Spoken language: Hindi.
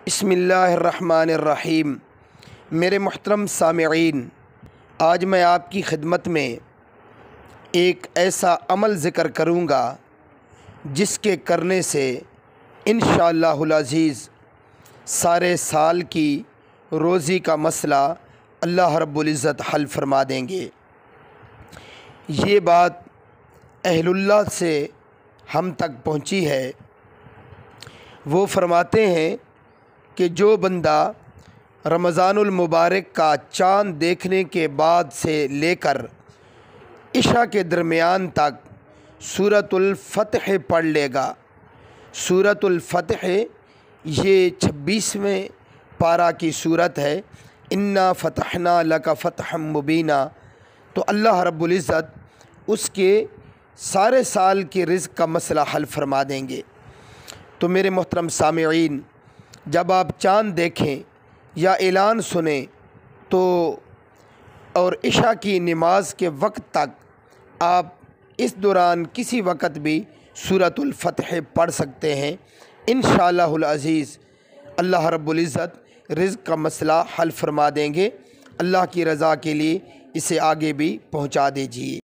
बिस्मिल्लाहिर्रहमानिर्रहीम। मेरे मोहतरम सामिईन, आज मैं आपकी खिदमत में एक ऐसा अमल ज़िक्र करूँगा जिसके करने से इंशाअल्लाहुल अज़ीज़ सारे साल की रोज़ी का मसला अल्लाह रब्बुल इज़्ज़त हल फरमा देंगे। ये बात अहलुल्लाह से हम तक पहुँची है। वो फरमाते हैं कि जो बंदा रमज़ानुल मुबारक का चाँद देखने के बाद से लेकर इशा के दरमियान तक सूरतुल फ़तह पढ़ लेगा। सूरतुल फ़तह ये 26वें पारा की सूरत है। इन्ना फ़तहना लका फ़तहम मुबीना। तो अल्लाह रब्बुल इज़्ज़त उसके सारे साल के रिज़्क़ का मसला हल फरमा देंगे। तो मेरे मोहतरम सामिईन, जब आप चाँद देखें या ऐलान सुने तो और इशा की नमाज के वक्त तक आप इस दौरान किसी वक़्त भी सूरतुल फ़तह पढ़ सकते हैं। इंशाअल्लाहुल अज़ीज़ अल्लाह रब्बुल इज़्ज़त रिज़्क़ का मसला हल फरमा देंगे। अल्लाह की रज़ा के लिए इसे आगे भी पहुँचा दीजिए।